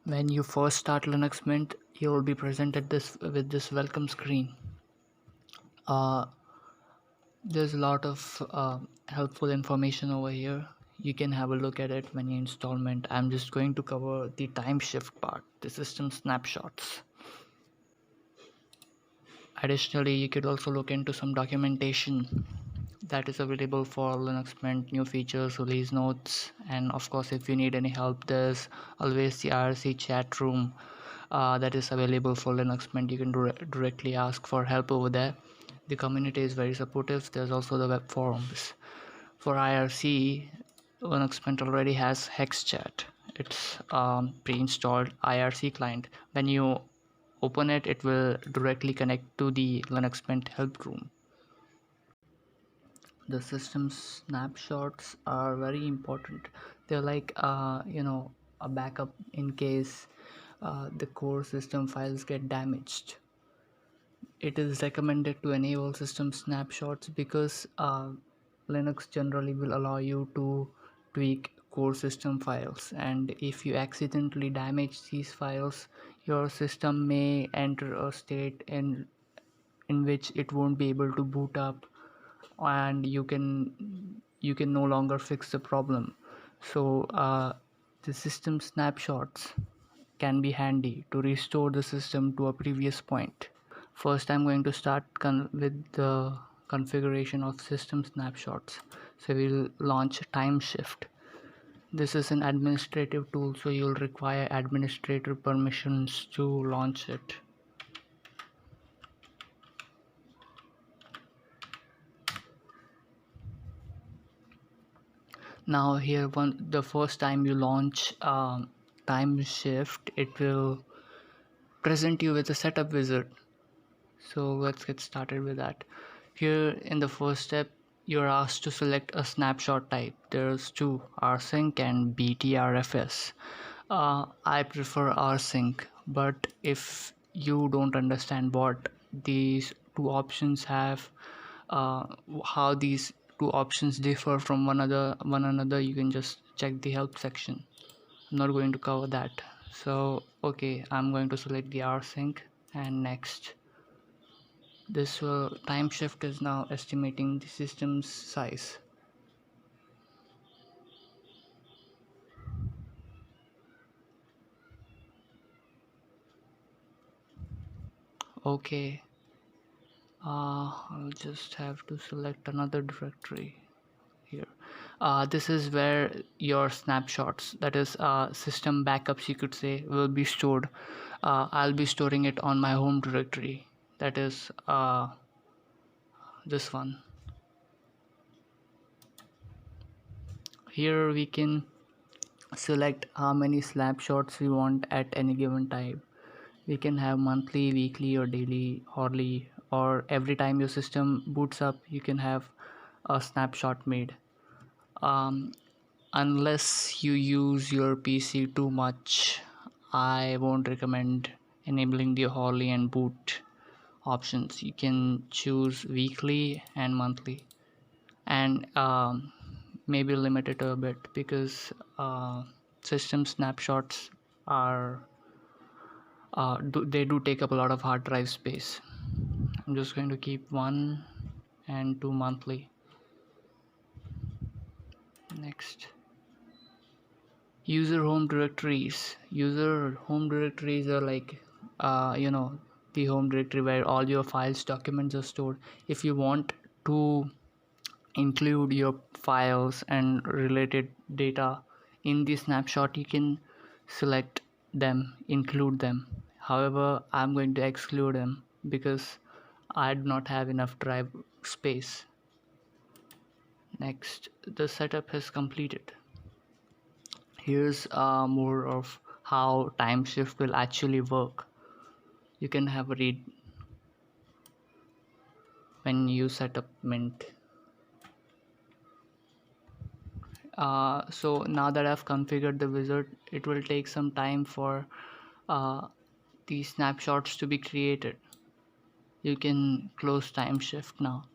When you first start Linux Mint, you will be presented with this welcome screen. There's a lot of helpful information over here. You can have a look at it when you install Mint. I'm just going to cover the Timeshift part, the system snapshots. Additionally, you could also look into some documentation that is available for Linux Mint, new features, release notes, and of course, if you need any help, there's always the IRC chat room that is available for Linux Mint. You can directly ask for help over there. The community is very supportive. There's also the web forums. For IRC, Linux Mint already has Hex Chat. It's pre-installed IRC client. When you open it, it will directly connect to the Linux Mint help room. The system snapshots are very important. They're like a backup in case the core system files get damaged. It is recommended to enable system snapshots because Linux generally will allow you to tweak core system files, and if you accidentally damage these files, your system may enter a state in which it won't be able to boot up, and you can no longer fix the problem. So the system snapshots can be handy to restore the system to a previous point. First, I'm going to start with the configuration of system snapshots. So we'll launch Timeshift. This is an administrative tool, so you'll require administrator permissions to launch it. Now here, the first time you launch Timeshift, it will present you with a setup wizard. So let's get started with that. Here in the first step, you're asked to select a snapshot type. There's two, rsync and btrfs. I prefer rsync, but if you don't understand what these two options have, how these two options differ from one another, you can just check the help section. I'm not going to cover that. So okay, I'm going to select the rsync, and next. This Timeshift is now estimating the system's size. Okay, I'll just have to select another directory here. This is where your snapshots, that is system backups, you could say, will be stored. I'll be storing it on my home directory, that is this one. Here we can select how many snapshots we want at any given time. We can have monthly, weekly, or daily, hourly, or every time your system boots up, you can have a snapshot made. Unless you use your PC too much, I won't recommend enabling the hourly and boot options. You can choose weekly and monthly, and maybe limit it a bit, because system snapshots are they do take up a lot of hard drive space. I'm just going to keep 1 and 2 monthly. Next, user home directories. User home directories are like the home directory where all your files, documents are stored. If you want to include your files and related data in the snapshot, you can select them, include them. However, I'm going to exclude them because I do not have enough drive space. Next, the setup is completed. Here's more of how Timeshift will actually work. You can have a read when you set up Mint. So now that I've configured the wizard, it will take some time for these snapshots to be created. You can close Timeshift now.